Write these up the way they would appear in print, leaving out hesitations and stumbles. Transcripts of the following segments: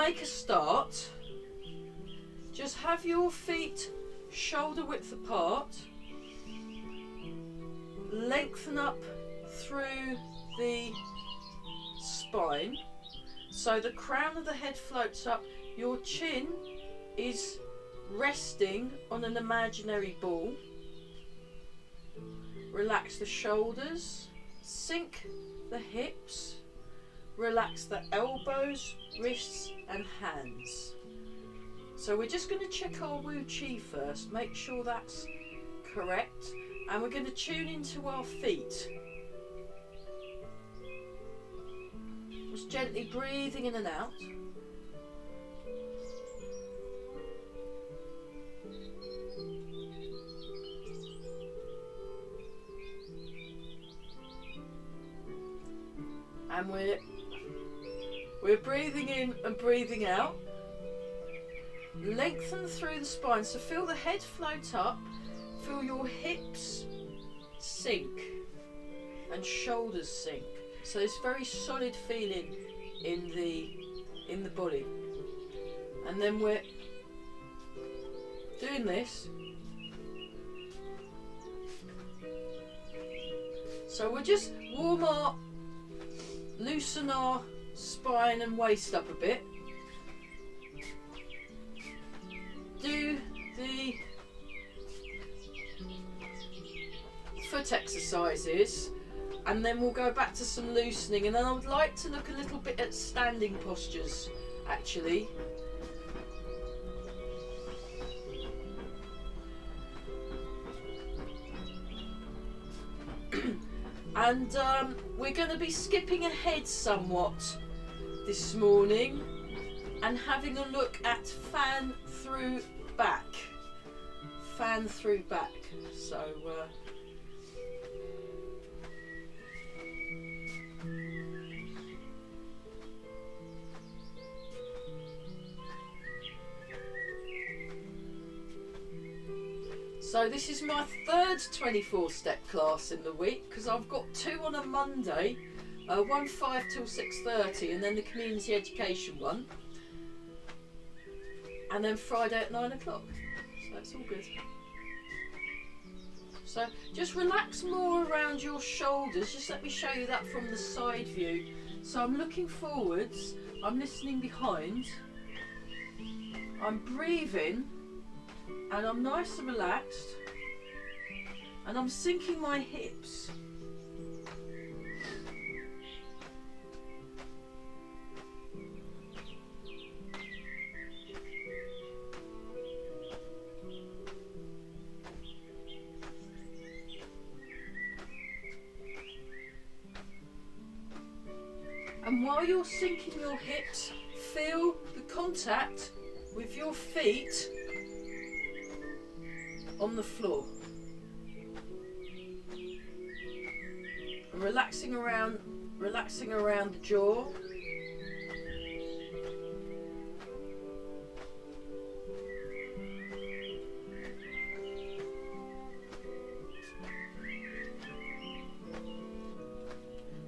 make a start, just have your feet shoulder width apart, lengthen up through the spine so the crown of the head floats up, your chin is resting on an imaginary ball. Relax the shoulders, sink the hips, relax the elbows, wrists and hands. So we're just going to check our Wu Chi first, make sure that's correct, and we're going to tune into our feet. Just gently breathing in and out. And we're breathing in and breathing out. Lengthen through the spine, so feel the head float up, feel your hips sink and shoulders sink. So it's very solid feeling in the body. And then we're doing this. So we'll just loosen our spine and waist up a bit. Do the foot exercises and then we'll go back to some loosening, and then I would like to look a little bit at standing postures actually. And we're going to be skipping ahead somewhat this morning and having a look at fan through back. Fan through back. So So this is my third 24-step class in the week, because I've got two on a Monday, one 5 till 6:30, and then the community education one, and then Friday at 9 o'clock. So it's all good. So just relax more around your shoulders. Just let me show you that from the side view. So I'm looking forwards, I'm listening behind, I'm breathing, and I'm nice and relaxed, and I'm sinking my hips. And while you're sinking your hips, feel the contact with your feet on the floor. And relaxing around the jaw.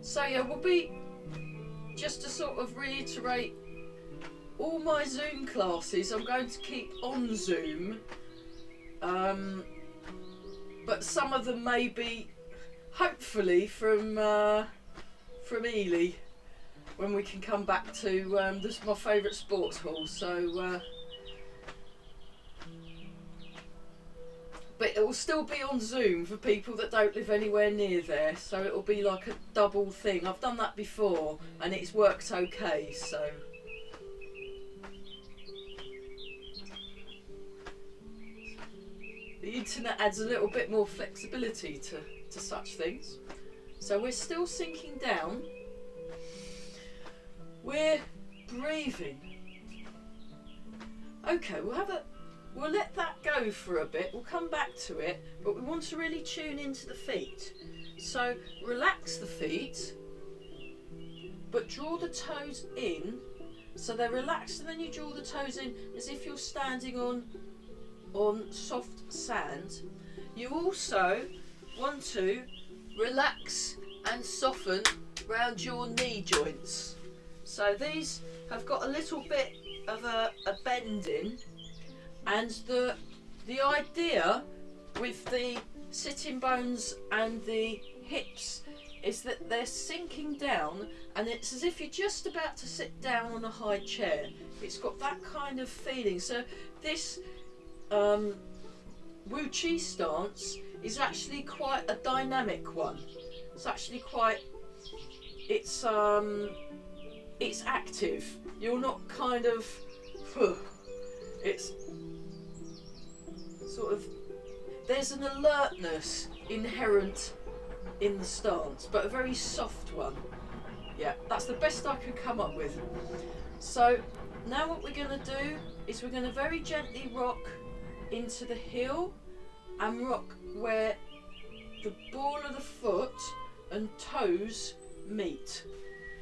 So yeah, we'll be, just to sort of reiterate, all my Zoom classes I'm going to keep on Zoom, but some of them may be hopefully from Ely, when we can come back to this my favourite sports hall. So but it will still be on Zoom for people that don't live anywhere near there, so it will be like a double thing. I've done that before and it's worked okay. So the internet adds a little bit more flexibility to such things. So we're still sinking down, we're breathing. Okay, we'll let that go for a bit, we'll come back to it, but we want to really tune into the feet. So relax the feet, but draw the toes in, so they're relaxed, and then you draw the toes in as if you're standing on soft sand. You also want to relax and soften around your knee joints. So these have got a little bit of a bending, and the idea with the sitting bones and the hips is that they're sinking down, and it's as if you're just about to sit down on a high chair. It's got that kind of feeling. So this Wu Chi stance is actually quite a dynamic one. It's actually quite, it's active. You're not kind of, it's sort of, there's an alertness inherent in the stance, but a very soft one. Yeah, that's the best I could come up with. So now what we're going to do is we're going to very gently rock into the heel and rock where the ball of the foot and toes meet.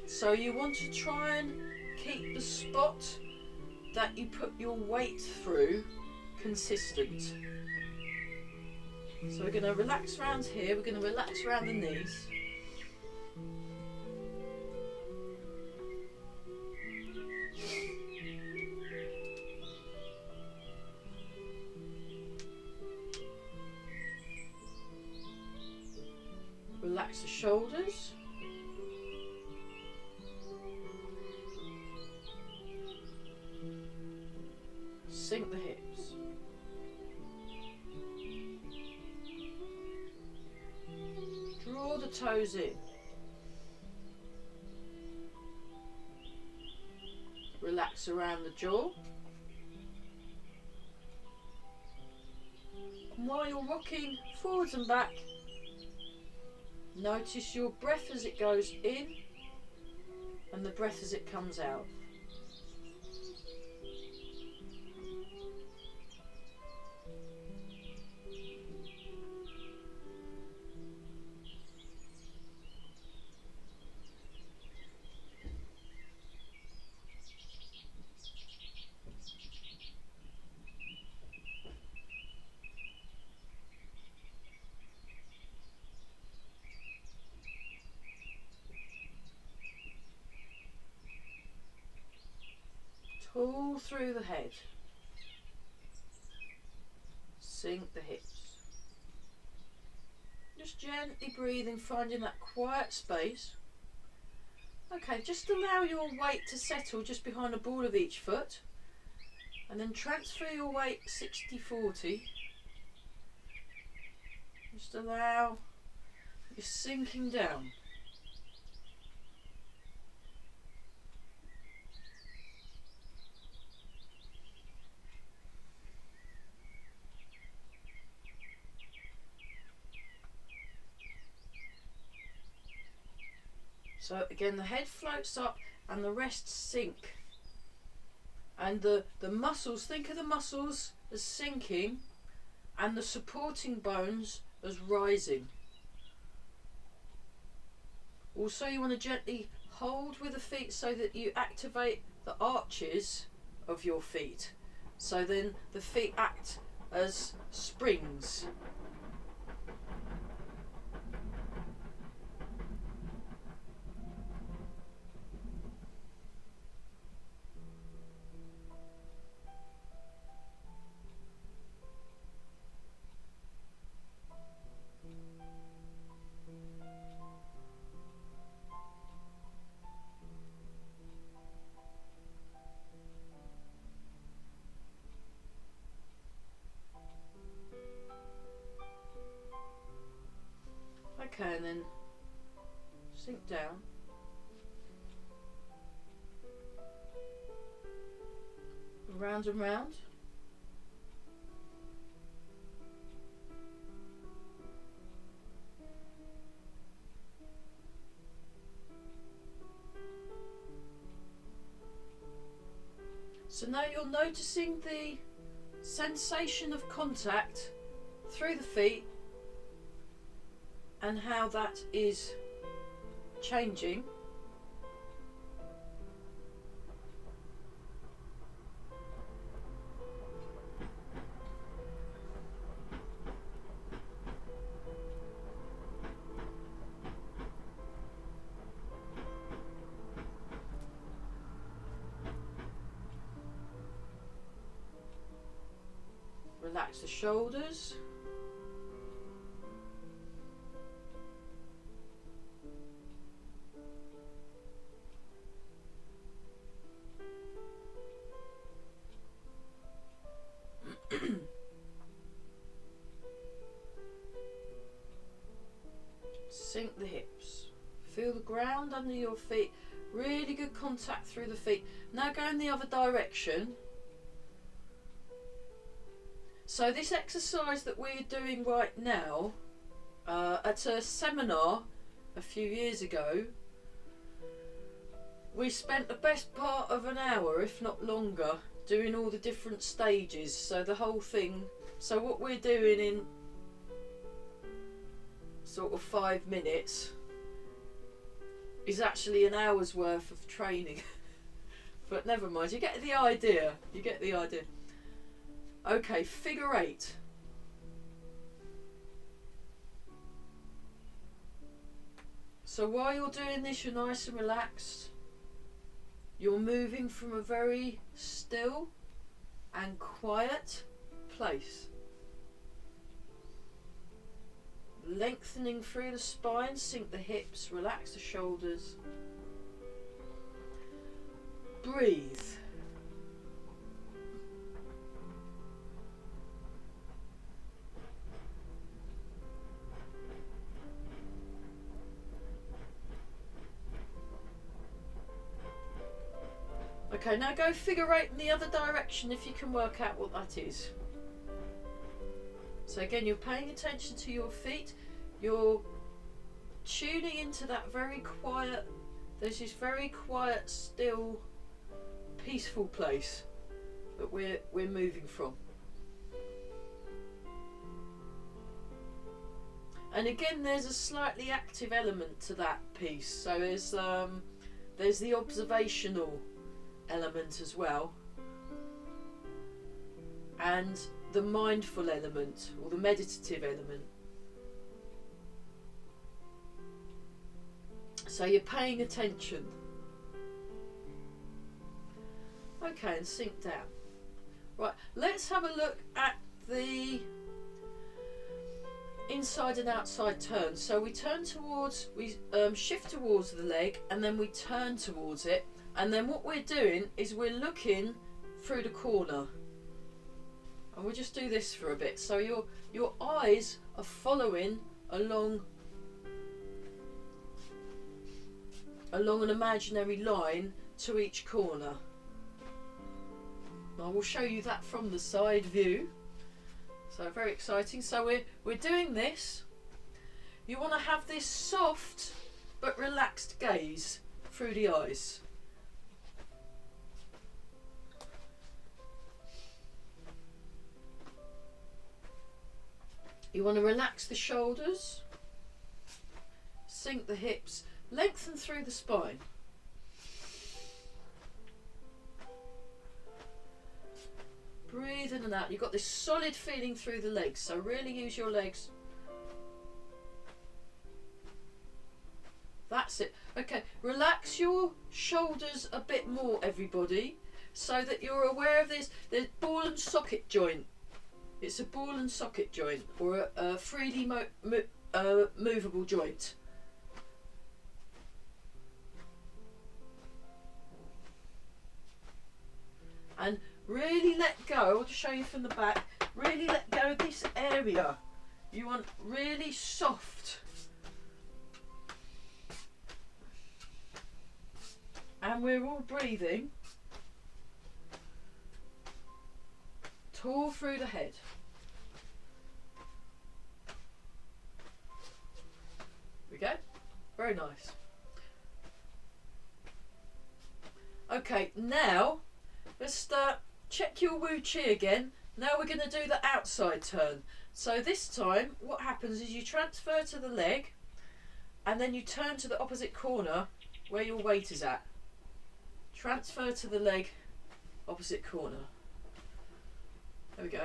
So you want to try and keep the spot that you put your weight through consistent. So we're going to relax around here, we're going to relax around the knees. Relax the shoulders. Sink the hips. Draw the toes in. Relax around the jaw. And while you're rocking forwards and back, notice your breath as it goes in and the breath as it comes out. Pull through the head. Sink the hips. Just gently breathing, finding that quiet space. Okay, just allow your weight to settle just behind the ball of each foot. And then transfer your weight 60-40. Just allow you're sinking down. So again, the head floats up and the rest sink. And the muscles, think of the muscles as sinking and the supporting bones as rising. Also, you want to gently hold with the feet so that you activate the arches of your feet. So then the feet act as springs. Okay, and then sink down. Round and round. So now you're noticing the sensation of contact through the feet and how that is changing. Relax the shoulders. Sink the hips. Feel the ground under your feet. Really good contact through the feet. Now go in the other direction. So this exercise that we're doing right now, at a seminar a few years ago, we spent the best part of an hour, if not longer, doing all the different stages. So the whole thing, so what we're doing in sort of 5 minutes is actually an hour's worth of training. But never mind, you get the idea. You get the idea. Okay, figure 8. So while you're doing this, you're nice and relaxed. You're moving from a very still and quiet place. Lengthening through the spine, sink the hips, relax the shoulders. Breathe. Okay, now go figure 8 in the other direction if you can work out what that is. So again, you're paying attention to your feet, you're tuning into that very quiet, there's this very quiet, still, peaceful place that we're moving from. And again, there's a slightly active element to that piece. So there's the observational element as well, and the mindful element or the meditative element. So you're paying attention. Okay, and sink down. Right, let's have a look at the inside and outside turn. So we turn towards, we shift towards the leg, and then we turn towards it, and then what we're doing is we're looking through the corner. And we'll just do this for a bit. So your eyes are following along an imaginary line to each corner. I will show you that from the side view. So very exciting. So we're doing this. You want to have this soft but relaxed gaze through the eyes. You want to relax the shoulders, sink the hips, lengthen through the spine. Breathe in and out. You've got this solid feeling through the legs, so really use your legs. That's it. Okay, relax your shoulders a bit more, everybody, so that you're aware of this. The ball and socket joint. It's a ball and socket joint, or a freely movable joint. And really let go. I want to show you from the back. Really let go of this area. You want really soft. And we're all breathing. Tall through the head. There we go. Very nice. Okay, now let's check your Wu Chi again. Now we're going to do the outside turn. So this time what happens is you transfer to the leg and then you turn to the opposite corner where your weight is at. Transfer to the leg, opposite corner. There we go.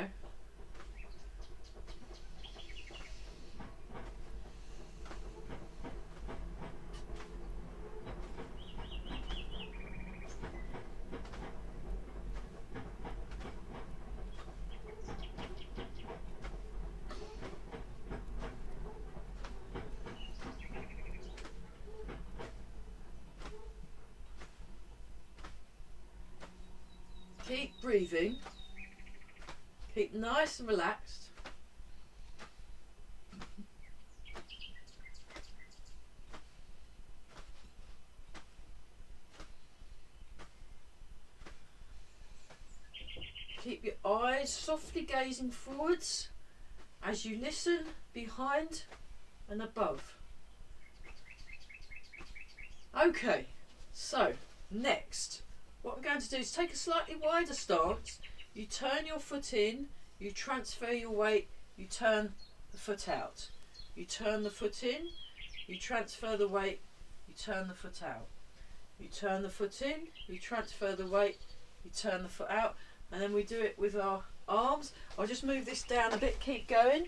Keep breathing. Keep nice and relaxed. Keep your eyes softly gazing forwards as you listen behind and above. Okay, so next, what we're going to do is take a slightly wider stance. You turn your foot in, you transfer your weight, you turn the foot out. You turn the foot in, you transfer the weight, you turn the foot out. You turn the foot in, you transfer the weight, you turn the foot out, and then we do it with our arms. I'll just move this down a bit, keep going.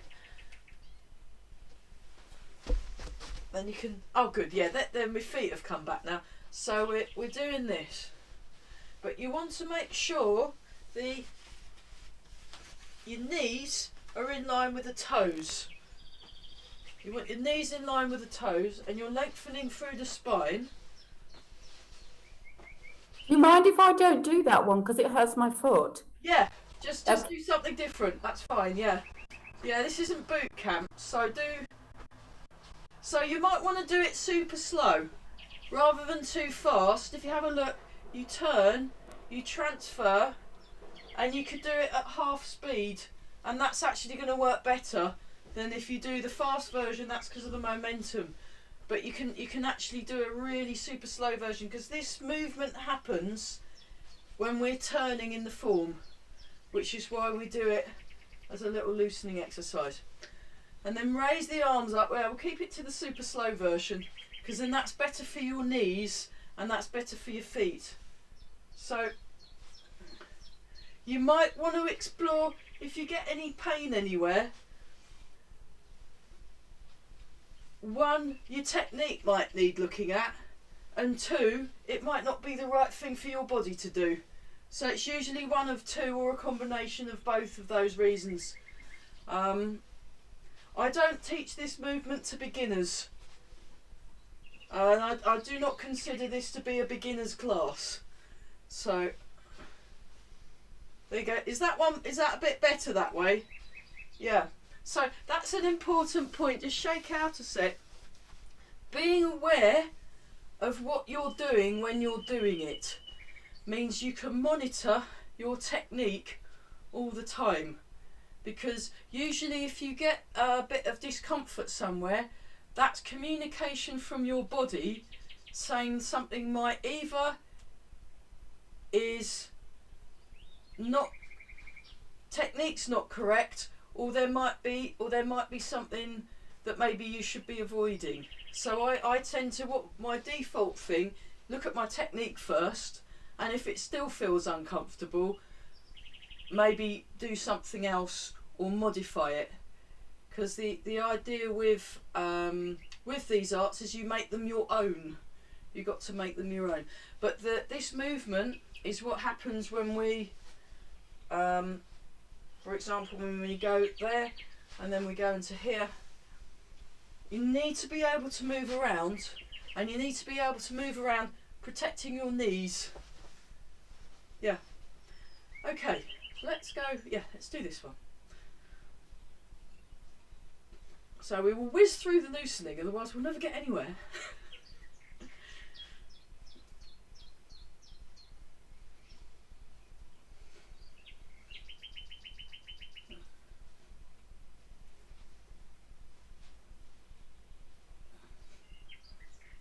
Then you can, oh good, yeah, then my feet have come back now. So we're doing this. But you want to make sure your knees are in line with the toes. You want your knees in line with the toes, and you're lengthening through the spine. You mind if I don't do that one because it hurts my foot? Yeah, just do something different. That's fine. Yeah, yeah. This isn't boot camp, so you might want to do it super slow rather than too fast. If you have a look, you turn, you transfer, and you could do it at half speed, and that's actually going to work better than if you do the fast version. That's because of the momentum. But you can actually do a really super slow version, because this movement happens when we're turning in the form, which is why we do it as a little loosening exercise. And then raise the arms up. Well, we'll keep it to the super slow version, because then that's better for your knees and that's better for your feet. So you might want to explore, if you get any pain anywhere, one, your technique might need looking at, and two, it might not be the right thing for your body to do. So it's usually one of two, or a combination of both of those reasons. I don't teach this movement to beginners. I do not consider this to be a beginner's class. So there you go. Is that a bit better that way? Yeah. So that's an important point. Just shake out a sec. Being aware of what you're doing when you're doing it means you can monitor your technique all the time. Because usually if you get a bit of discomfort somewhere, that's communication from your body saying something might either is not, technique's not correct, or there might be something that maybe you should be avoiding. So I tend to, what my default thing, look at my technique first, and if it still feels uncomfortable, maybe do something else or modify it. Because the idea with these arts is you make them your own. You've got to make them your own. But this movement is what happens when we, for example, when we go there and then we go into here, you need to be able to move around, and you need to be able to move around protecting your knees. Yeah. Okay, let's go. Yeah, let's do this one. So we will whiz through the loosening, otherwise we'll never get anywhere.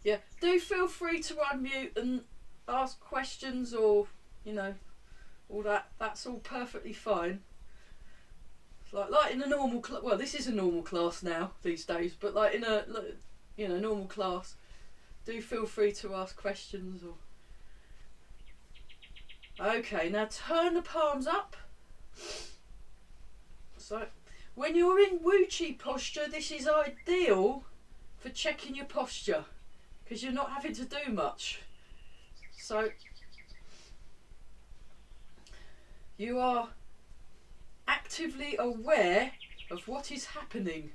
Yeah, do feel free to unmute and ask questions, or, you know, all that. That's all perfectly fine. It's like in a normal class. Well, this is a normal class now these days, but like in a, you know, normal class, do feel free to ask questions. Or okay, now turn the palms up. So when you're in Wu Chi posture, this is ideal for checking your posture, because you're not having to do much. So you are actively aware of what is happening.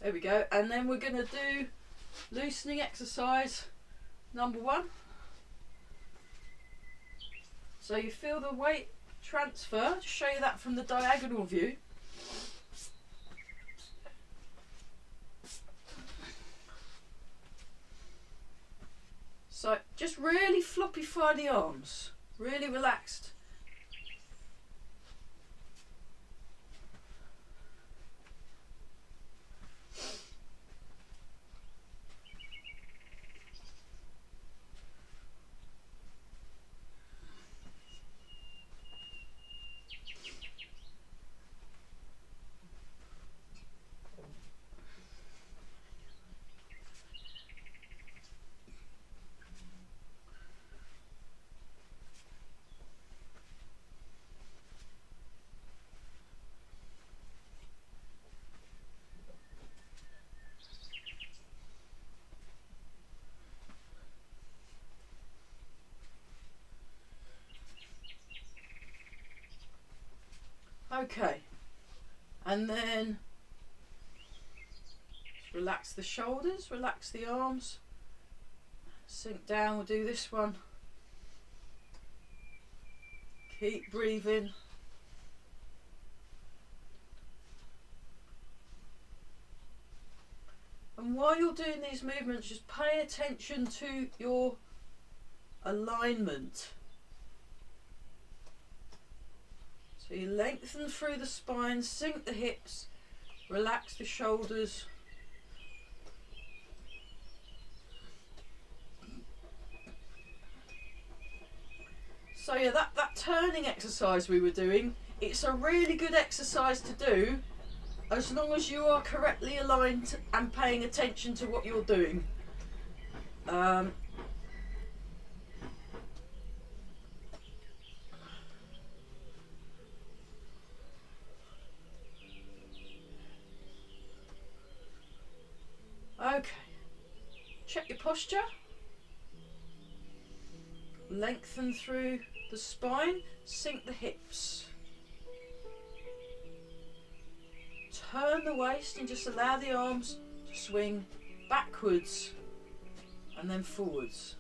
There we go. And then we're going to do loosening exercise number 1. So So you feel the weight transfer. Just show you that from the diagonal view. So just really floppify the arms, really relaxed. Okay, and then relax the shoulders, relax the arms, sink down. We'll do this one. Keep breathing. And while you're doing these movements, just pay attention to your alignment. So you lengthen through the spine, sink the hips, relax the shoulders. So yeah, that turning exercise we were doing, it's a really good exercise to do as long as you are correctly aligned and paying attention to what you're doing. Okay, check your posture. Lengthen through the spine, sink the hips. Turn the waist and just allow the arms to swing backwards and then forwards.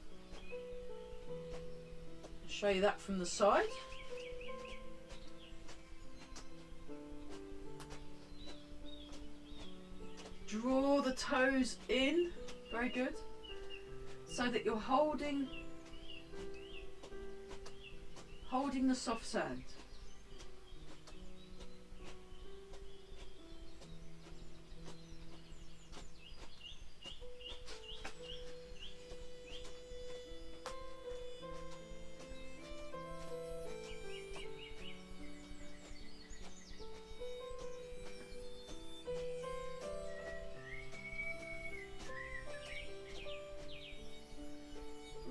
I'll show you that from the side. Draw the toes in, very good, so that you're holding the soft sand.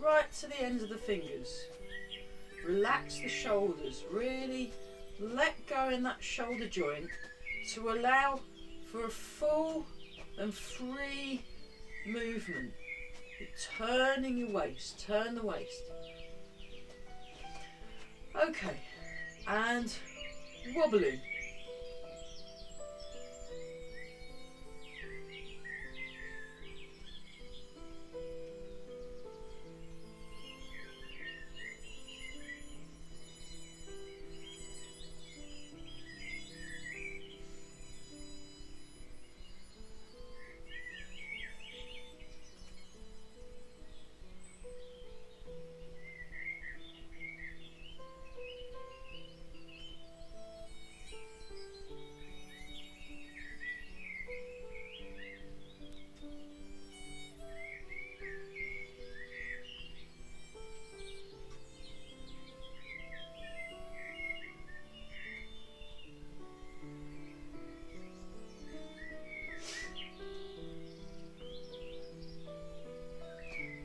Right to the ends of the fingers. Relax the shoulders, really let go in that shoulder joint to allow for a full and free movement. You're turning your waist, turn the waist. Okay, and wobbling.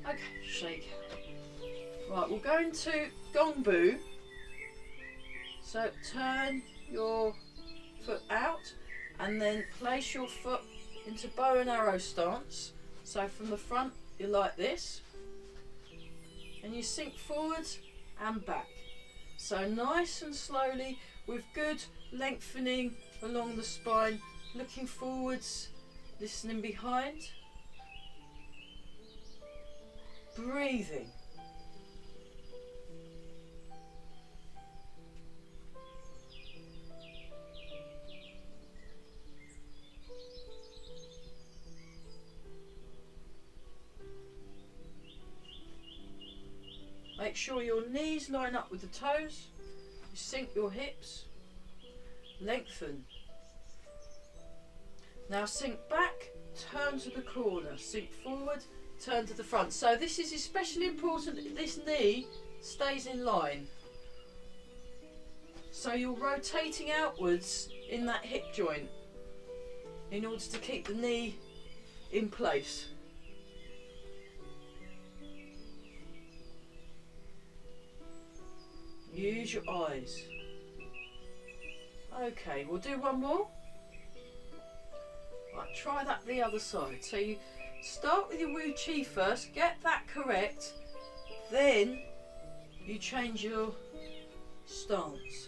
Okay, shake. Right, we'll go into Gongbu. So turn your foot out and then place your foot into bow and arrow stance. So from the front, you're like this. And you sink forwards and back. So nice and slowly with good lengthening along the spine, looking forwards, listening behind. Breathing. make sure your knees line up with the toes. You sink your hips, lengthen. Now sink back, turn to the corner, sink forward, turn to the front. So this is especially important that this knee stays in line. So you're rotating outwards in that hip joint in order to keep the knee in place. Use your eyes. Okay, we'll do one more. Right, try that the other side. So you start with your Wu Chi first, get that correct, then you change your stance.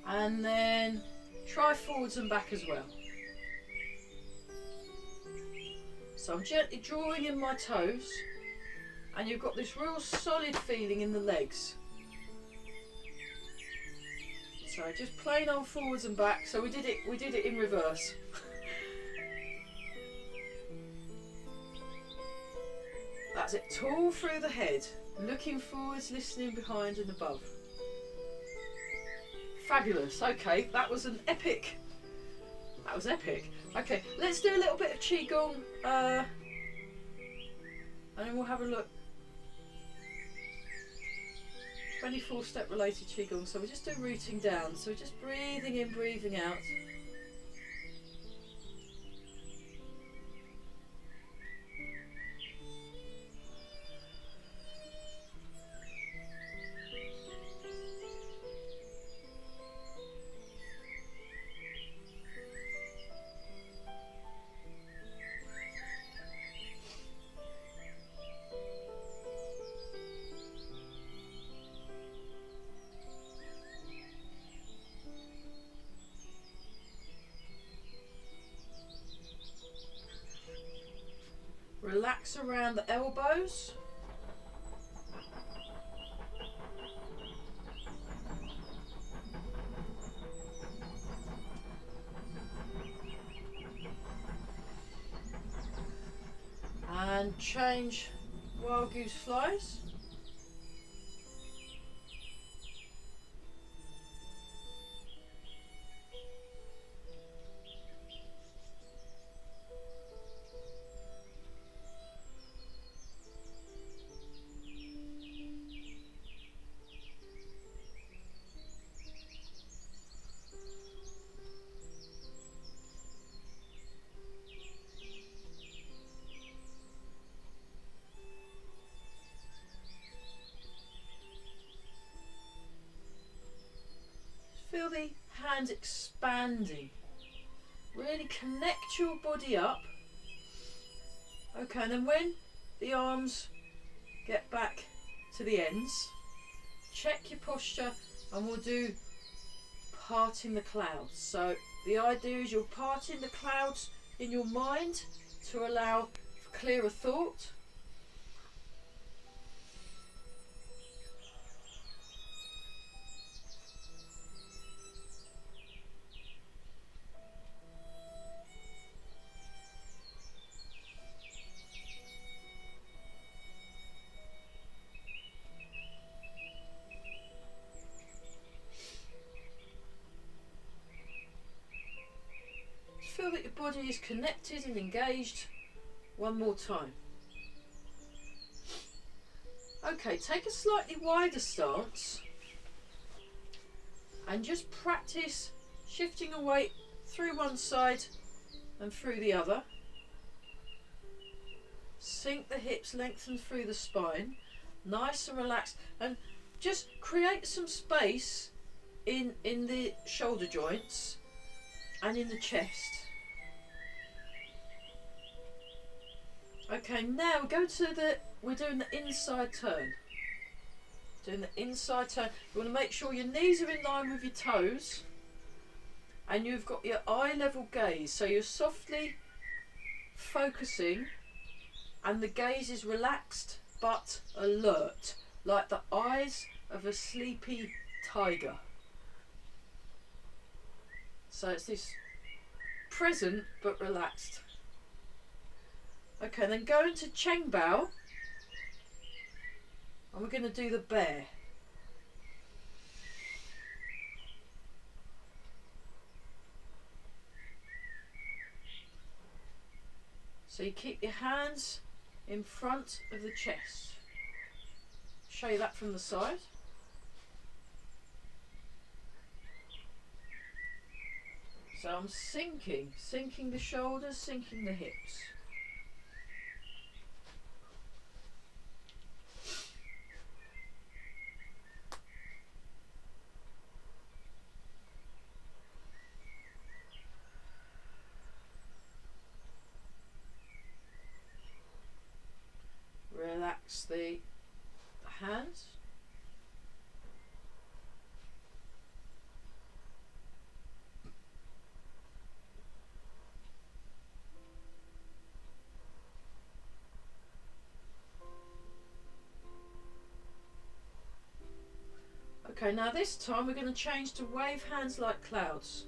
And then try forwards and back as well. So I'm gently drawing in my toes, and you've got this real solid feeling in the legs. So just plain old forwards and back. So we did it in reverse. That's it, tall through the head, looking forwards, listening behind and above. Fabulous. Okay, that was an epic. That was epic. Okay, let's do a little bit of Qigong, and then we'll have a look. 24-step related Qigong. So we just do rooting down. So we're just breathing in, breathing out. Relax around the elbows. And change Wild Goose Flies. Feel the hands expanding. Really connect your body up. Okay, and then when the arms get back to the ends, check your posture, and we'll do parting the clouds. So the idea is you're parting the clouds in your mind to allow for clearer thought. Feel that your body is connected and engaged. One more time. Okay, take a slightly wider stance and just practice shifting your weight through one side and through the other. Sink the hips, lengthen through the spine, nice and relaxed, and just create some space in the shoulder joints and in the chest. Okay, now we're doing the inside turn. Doing the inside turn. You want to make sure your knees are in line with your toes and you've got your eye level gaze. So you're softly focusing and the gaze is relaxed but alert, like the eyes of a sleepy tiger. So it's this present but relaxed. Okay, then go into Cheng Bao and we're going to do the bear. So you keep your hands in front of the chest. Show you that from the side. So I'm sinking the shoulders, sinking the hips. Relax the hands. Okay, now this time we're going to change to wave hands like clouds.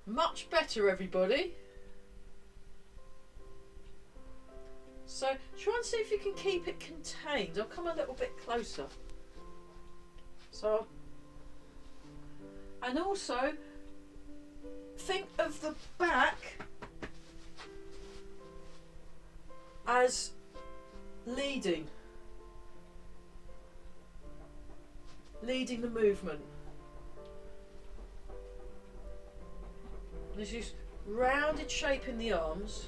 Much better, everybody. So try and see if you can keep it contained. I'll come a little bit closer. So, and also think of the back as leading the movement. There's this rounded shape in the arms.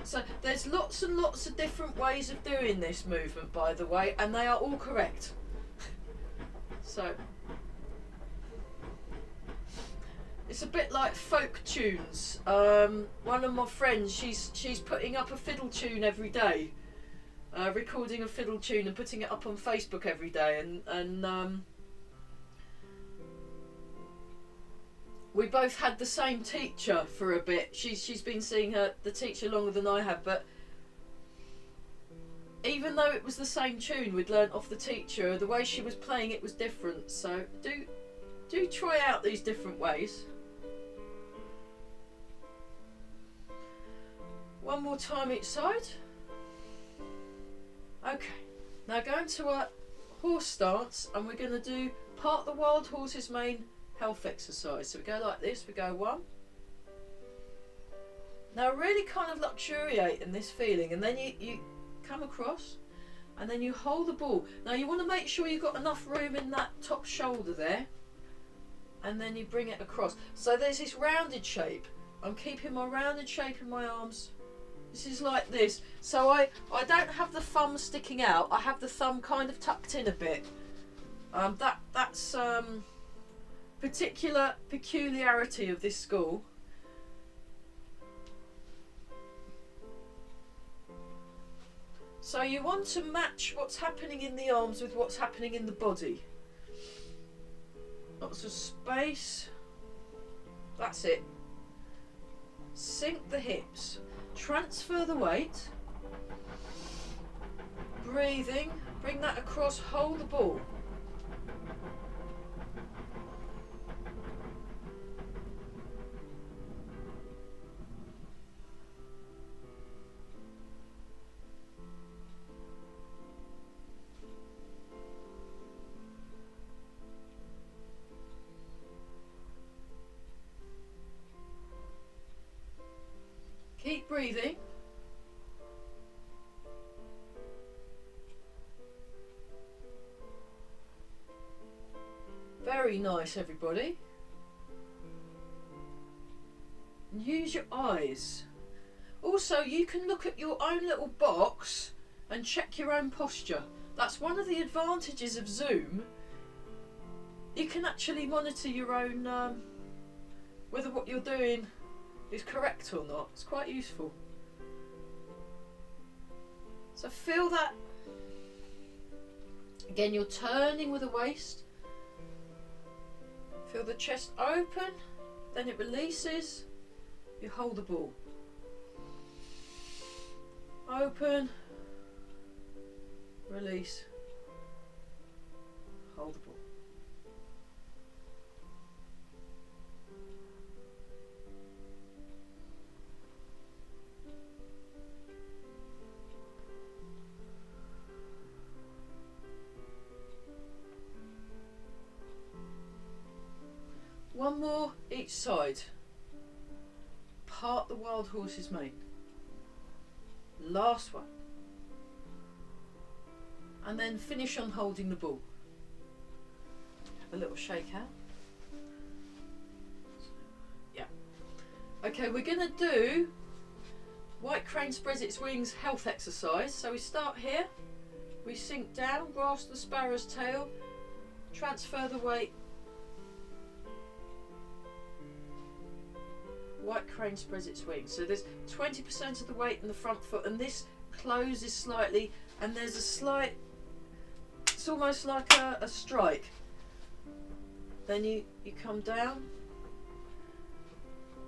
So there's lots and lots of different ways of doing this movement, by the way, and they are all correct. So it's a bit like folk tunes. One of my friends, she's putting up a fiddle tune every day, recording a fiddle tune and putting it up on Facebook every day, and we both had the same teacher for a bit. She's been seeing the teacher longer than I have, but even though it was the same tune we'd learnt off the teacher, the way she was playing it was different. So do try out these different ways. One more time each side. Okay, now go into a horse stance and we're going to do part of the wild horse's main health exercise. So we go like this, we go 1. Now really kind of luxuriate in this feeling, and then you come across and then you hold the ball. Now you want to make sure you've got enough room in that top shoulder there, and then you bring it across. So there's this rounded shape. I'm keeping my rounded shape in my arms. This is like this. So I don't have the thumb sticking out. I have the thumb kind of tucked in a bit. That's particular peculiarity of this school. So you want to match what's happening in the arms with what's happening in the body. Lots of space. That's it. Sink the hips. Transfer the weight. Breathing. Bring that across. Hold the ball. Keep breathing. Very nice, everybody. And use your eyes. Also, you can look at your own little box and check your own posture. That's one of the advantages of Zoom, you can actually monitor your own whether what you're doing is correct or not. It's quite useful. So feel that. Again, you're turning with the waist. Feel the chest open, then it releases. You hold the ball. Open, release, hold the ball. One more each side. Part the wild horse's mane. Last one. And then finish on holding the ball. Have a little shake out. Yeah. Okay, we're going to do white crane spreads its wings health exercise. So we start here. We sink down, grasp the sparrow's tail, transfer the weight. White crane spreads its wings. So there's 20% of the weight in the front foot, and this closes slightly, and there's a slight, it's almost like a strike. Then you come down.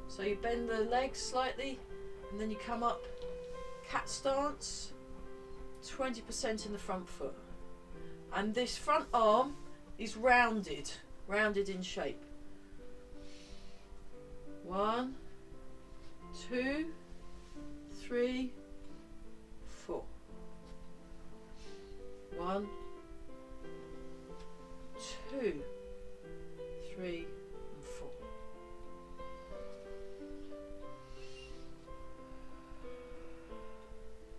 So you bend the legs slightly, and then you come up. Cat stance, 20% in the front foot. And this front arm is rounded in shape. 1, 2, 3, 4. 1, 2, 3, and 4.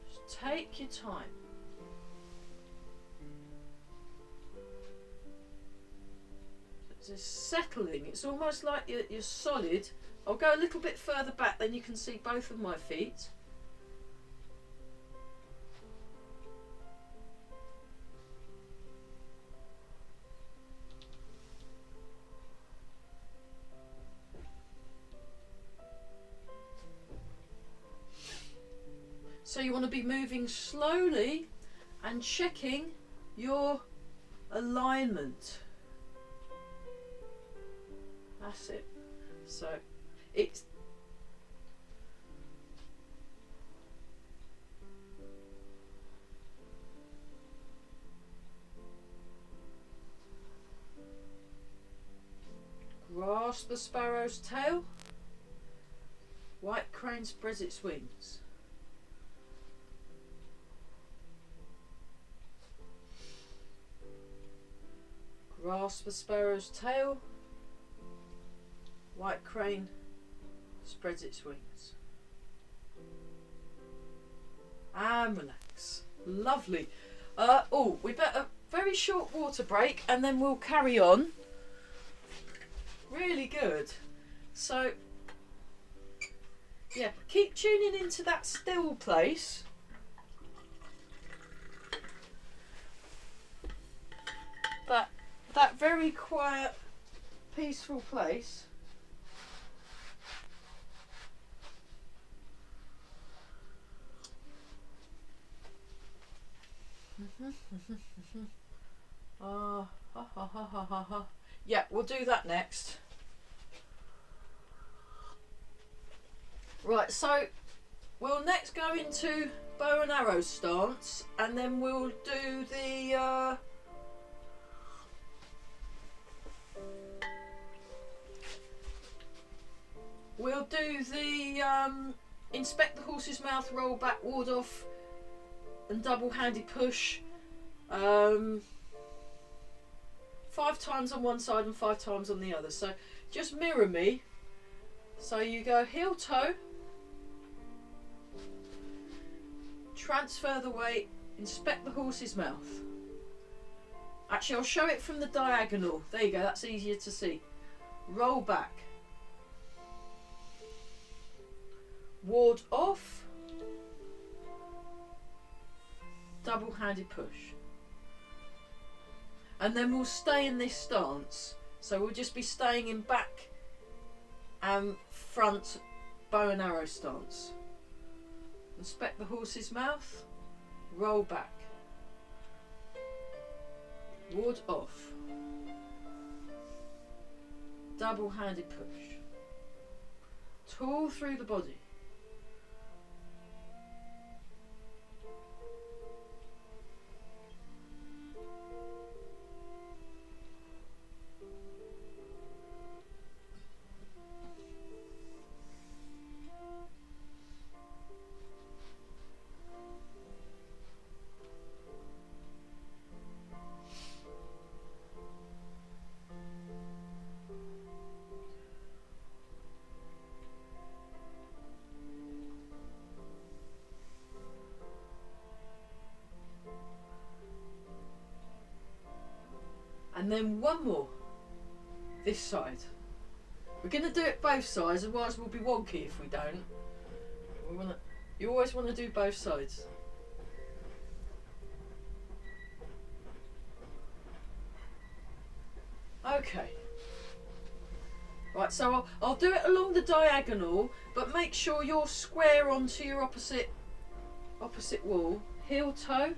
Just take your time. It's settling. It's almost like you're solid. I'll go a little bit further back, then you can see both of my feet. So you want to be moving slowly and checking your alignment. That's it. So it's grasp the sparrow's tail. White crane spreads its wings. Grasp the sparrow's tail. White crane spreads its wings. And relax. Lovely. Oh, we better very short water break and then we'll carry on. Really good. So, yeah, keep tuning into that still place. That very quiet, peaceful place. Yeah, we'll do that next. Right, so we'll next go into bow and arrow stance, and then we'll do the inspect the horse's mouth, roll back, ward off, and double-handed push. 5 times on one side and 5 times on the other. So just mirror me. So you go heel toe, transfer the weight, inspect the horse's mouth. Actually, I'll show it from the diagonal. There you go, that's easier to see. Roll back. Ward off. Double-handed push. and then we'll stay in this stance. So we'll just be staying in back and front bow and arrow stance. Inspect the horse's mouth, roll back, ward off, double-handed push, tall through the body. And then one more, this side. We're going to do it both sides, otherwise we'll be wonky if we don't. You always want to do both sides. Okay. Right, so I'll do it along the diagonal, but make sure you're square onto your opposite wall. Heel toe,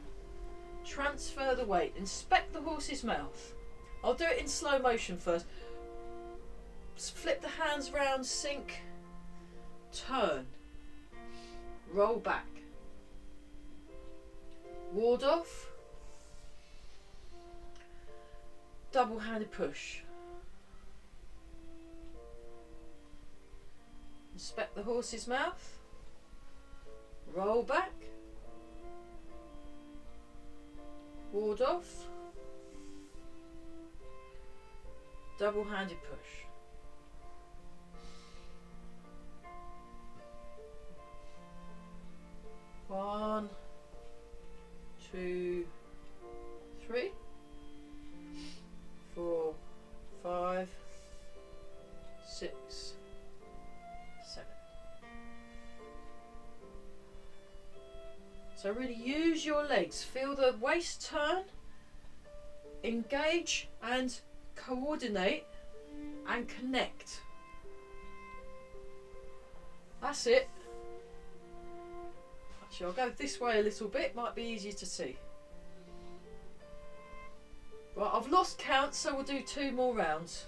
transfer the weight, inspect the horse's mouth. I'll do it in slow motion first. Flip the hands round, sink, turn, roll back, ward off, double-handed push. Inspect the horse's mouth, roll back, ward off, double-handed push. One, two, three, 4, 5, 6, 7. So really use your legs. Feel the waist turn, engage and coordinate and connect. That's it. Actually, I'll go this way a little bit, might be easier to see. Right, I've lost count, so we'll do 2 more rounds.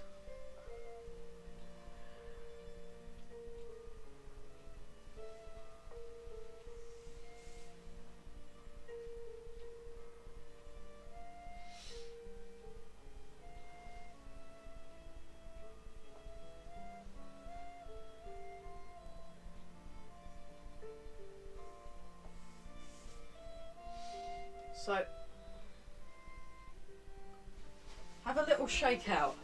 So, have a little shake out.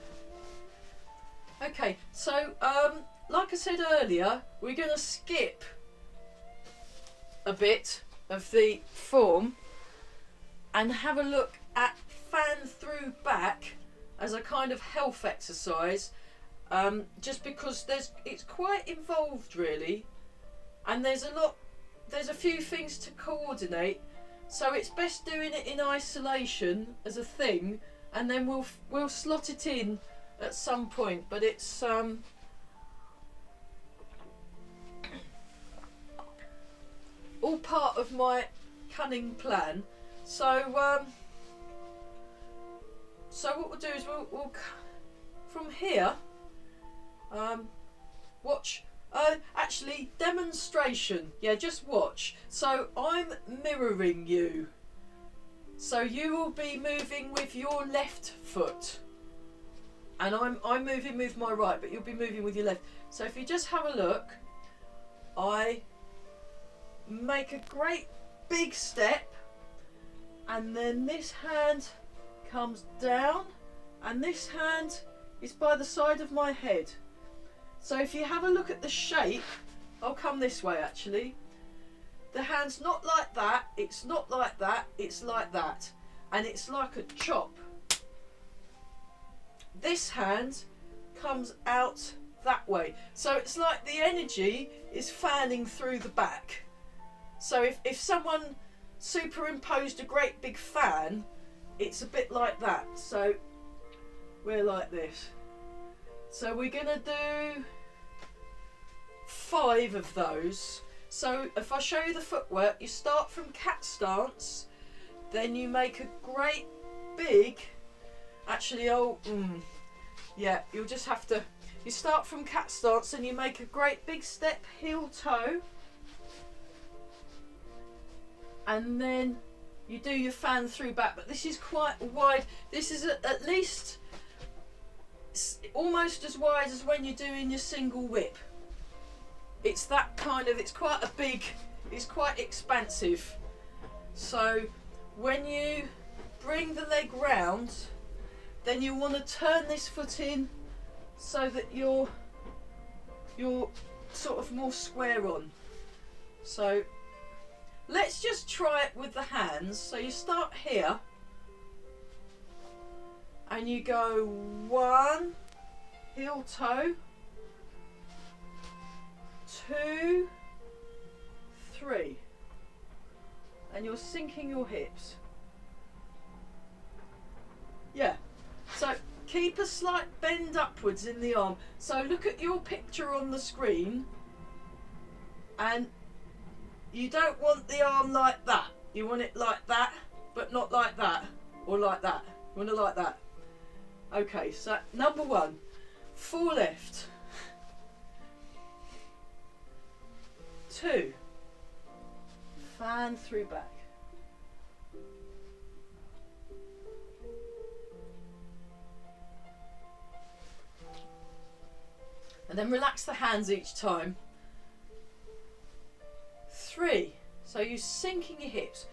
Okay, so like I said earlier, we're going to skip a bit of the form and have a look at fan through back as a kind of health exercise, just because it's quite involved really, and there's a few things to coordinate. So it's best doing it in isolation as a thing, and then we'll slot it in at some point. But it's all part of my cunning plan. So so what we'll do is we'll from here watch. Actually, demonstration. Yeah, just watch. So I'm mirroring you. So you will be moving with your left foot, and I'm moving with my right, but you'll be moving with your left. So if you just have a look, I make a great big step, and then this hand comes down, and this hand is by the side of my head. So if you have a look at the shape, I'll come this way actually. The hand's not like that, it's not like that, it's like that. And it's like a chop. This hand comes out that way. So it's like the energy is fanning through the back. So if someone superimposed a great big fan it's a bit like that. So we're like this. So we're gonna do 5 of those. So if I show you the footwork, you start from cat stance, then you make a great big, actually, yeah, you'll just have to, you start from cat stance and you make a great big step, heel toe, and then you do your fan through back. But this is quite wide. This is at least almost as wide as when you're doing your single whip. It's that kind of, it's quite a big, it's quite expansive. So when you bring the leg round, then you want to turn this foot in so that you're sort of more square on. So let's just try it with the hands. So you start here and you go 1, heel toe, 2, 3, and you're sinking your hips. Yeah, so keep a slight bend upwards in the arm. So look at your picture on the screen, and you don't want the arm like that. You want it like that, but not like that, or like that. You want it like that. Okay, so number 1, 4 left, 2, fan through back, and then relax the hands each time, 3, so you're sinking your hips, 4,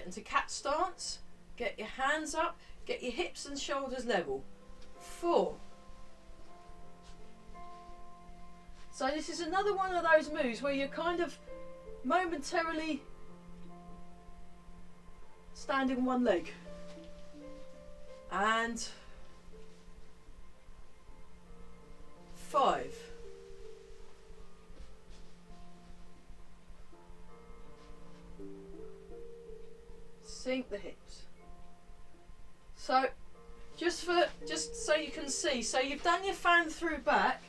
into cat stance, get your hands up, get your hips and shoulders level, 4. So this is another one of those moves where you're kind of momentarily standing on one leg, and 5. Sink the hips. So just so you can see, so you've done your fan through back,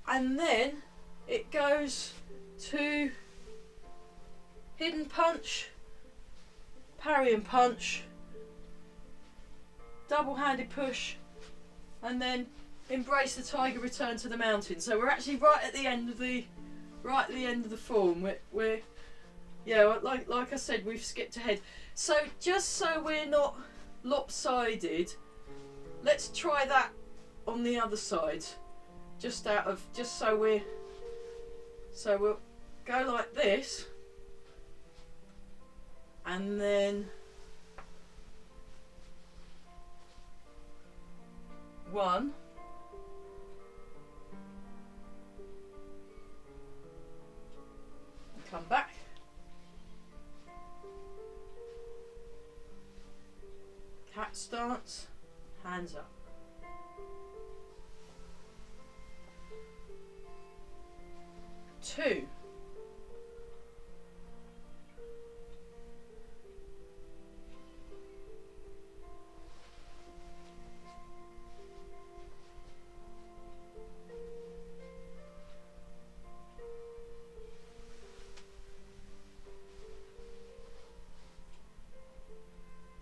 and then it goes to hidden punch, parry and punch, double-handed push, and then embrace the tiger, return to the mountain. So we're actually right at the end of the form. We're yeah, like I said, we've skipped ahead. So just so we're not lopsided, let's try that on the other side. Just so we'll go like this, and then 1, and come back, cat stance, hands up, 2,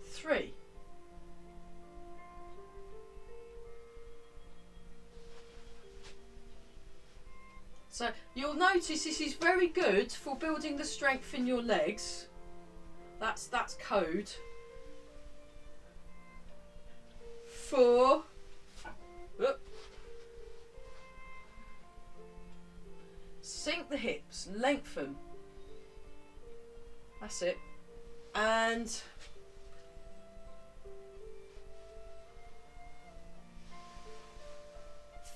3, so you'll notice this is very good for building the strength in your legs. That's code. 4, sink the hips, lengthen. That's it. And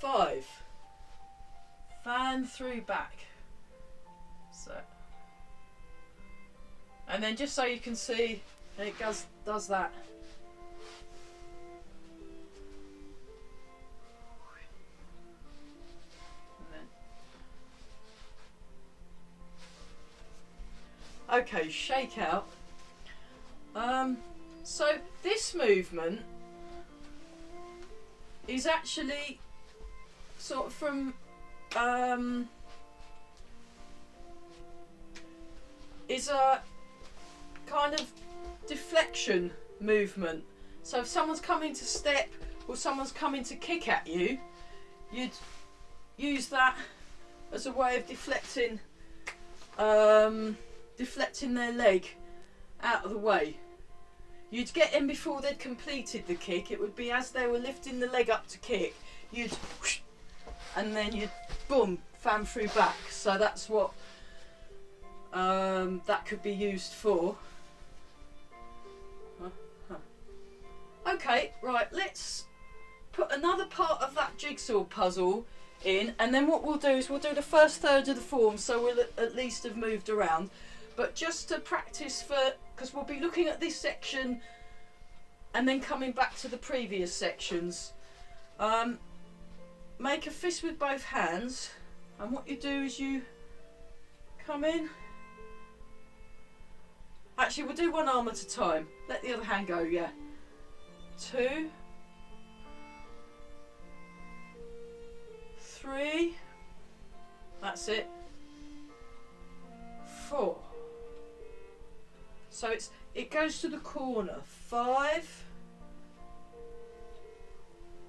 5. Fan through back. So, and then just so you can see And it does that. Okay, shake out. So this movement is actually sort of from is a kind of deflection movement. So if someone's coming to step or someone's coming to kick at you, you'd use that as a way of deflecting their leg out of the way. You'd get in before they'd completed the kick. It would be as they were lifting the leg up to kick, you'd whoosh, and then you'd boom, fan through back. So that's what that could be used for. Okay, right, let's put another part of that jigsaw puzzle in, and then what we'll do is we'll do the first third of the form, so we'll at least have moved around. But just to practice because we'll be looking at this section and then coming back to the previous sections. Make a fist with both hands, and what you do is you come in. Actually, we'll do one arm at a time. Let the other hand go, yeah. 2, 3, that's it. 4. So it goes to the corner. 5,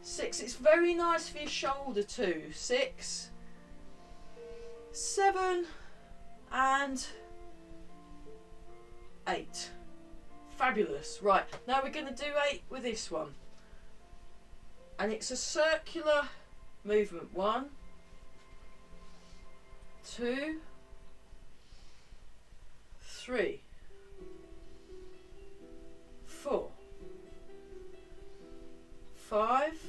6. It's very nice for your shoulder too. 6, 7, and 8. Fabulous. Right, now we're going to do 8 with this one. And it's a circular movement. 1, 2, 3, 4, 5,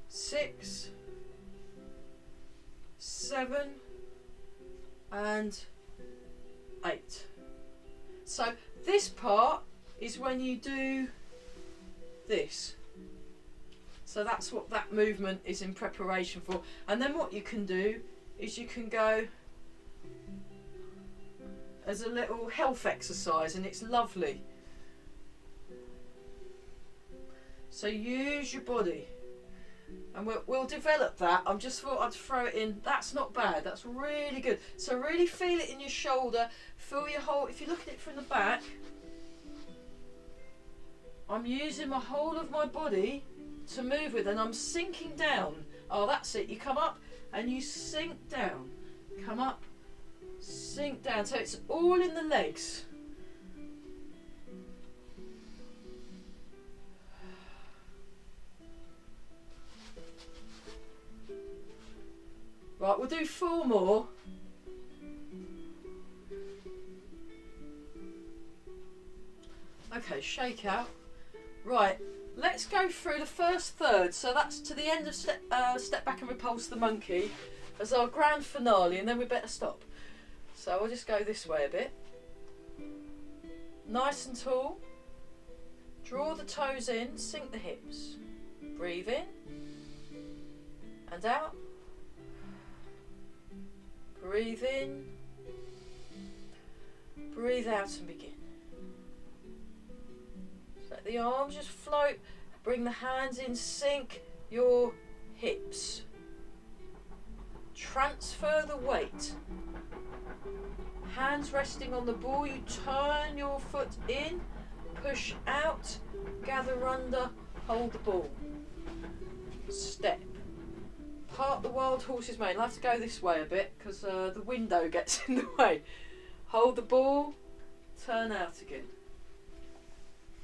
6, 7, and 8. So this part is when you do this. So that's what that movement is in preparation for. And then what you can do is you can go as a little health exercise, and it's lovely. So use your body, and we'll develop that. I just thought I'd throw it in. That's not bad. That's really good. So really feel it in your shoulder. Feel your whole. If you look at it from the back, I'm using my whole of my body to move with, and I'm sinking down. Oh, that's it. You come up and you sink down. Come up, sink down. So it's all in the legs. Right, we'll do 4 more. Okay, shake out. Right, let's go through the first third. So that's to the end of Step Back and Repulse the Monkey as our grand finale, and then we better stop. So I'll just go this way a bit. Nice and tall. Draw the toes in, sink the hips. Breathe in and out. Breathe in, breathe out, and begin. Let the arms just float, bring the hands in, sink your hips. Transfer the weight. Hands resting on the ball, you turn your foot in, push out, gather under, hold the ball. Step. Part the wild horse's mane. I'll have to go this way a bit because the window gets in the way. Hold the ball, turn out again.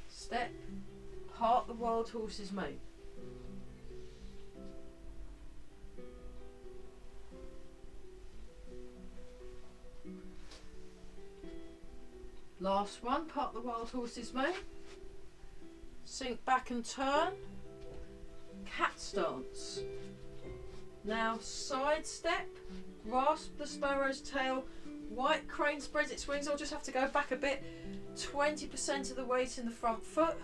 Step, part the wild horse's mane. Last one, part the wild horse's mane. Sink back and turn. Cat stance. Now side step, grasp the sparrow's tail. White crane spreads its wings. I'll just have to go back a bit. 20% of the weight in the front foot.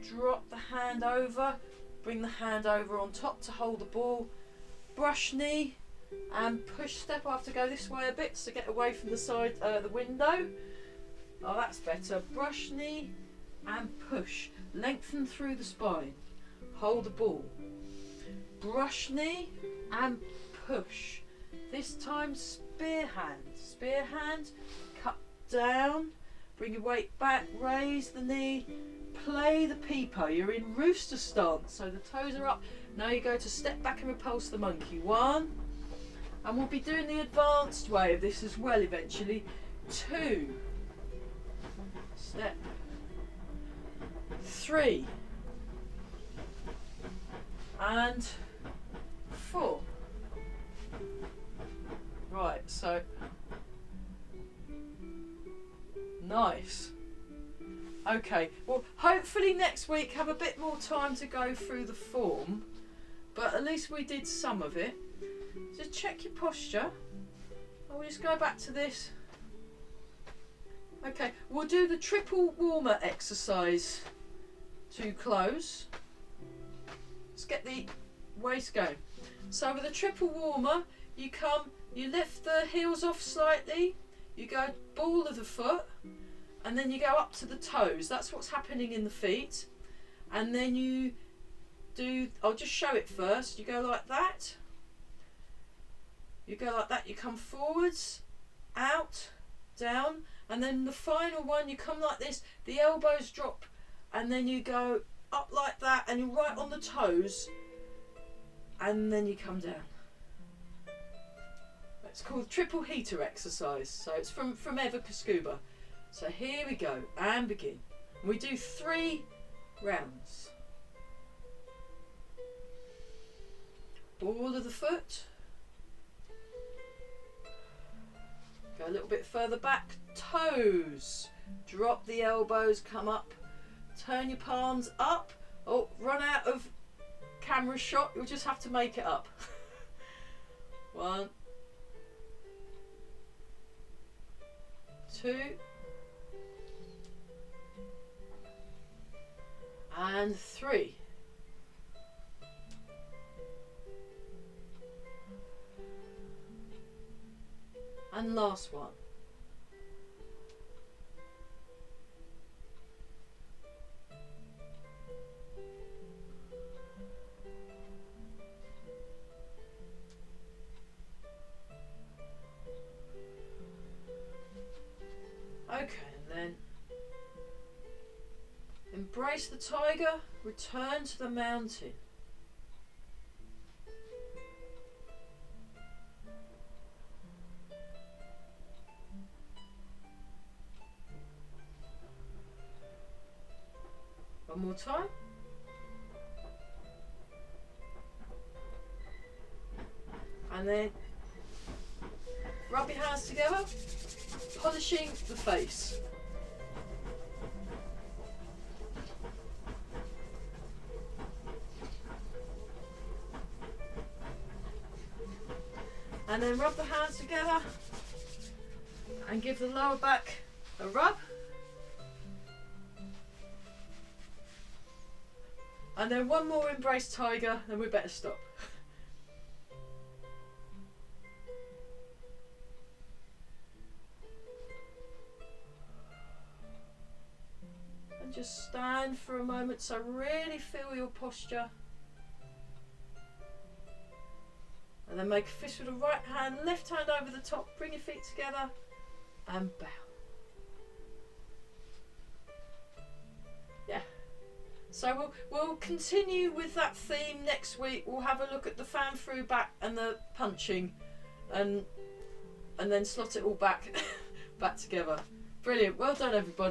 Drop the hand over. Bring the hand over on top to hold the ball. Brush knee and push step. I have to go this way a bit to get away from the side, the window. Oh, that's better. Brush knee and push. Lengthen through the spine. Hold the ball. Brush knee and push. This time spear hand. Spear hand, cut down, bring your weight back, raise the knee, play the peepo. You're in rooster stance, so the toes are up. Now you go to step back and repulse the monkey. 1, and we'll be doing the advanced way of this as well eventually. 2, step, 3, and 4. Right, so nice. Okay, well hopefully next week have a bit more time to go through the form, but at least we did some of it. So check your posture. I'll just go back to this. Okay, we'll do the triple warmer exercise to close. Let's get the waist going. So with a triple warmer, you come, you lift the heels off slightly, you go ball of the foot, and then you go up to the toes. That's what's happening in the feet. And then you do, I'll just show it first. You go like that. You go like that, you come forwards, out, down, and then the final one, you come like this, the elbows drop, and then you go up like that, and you're right on the toes, and then you come down. It's called triple heater exercise, so it's from Evika Scuba. So here we go, and begin. We do 3 rounds. Ball of the foot. Go a little bit further back, toes. Drop the elbows, come up. Turn your palms up. Oh, run out of camera shot, you'll just have to make it up. 1, 2, and 3. And last one. Okay, and then embrace the tiger, return to the mountain. One more time. And then rub your hands together, polishing the face. And then rub the hands together and give the lower back a rub. And then one more embrace tiger, then we better stop. And just stand for a moment, so really feel your posture. And then make a fist with the right hand, left hand over the top, bring your feet together and bow. Yeah. So we'll continue with that theme next week. We'll have a look at the fan through back and the punching, and then slot it all back back together. Brilliant. Well done, everybody.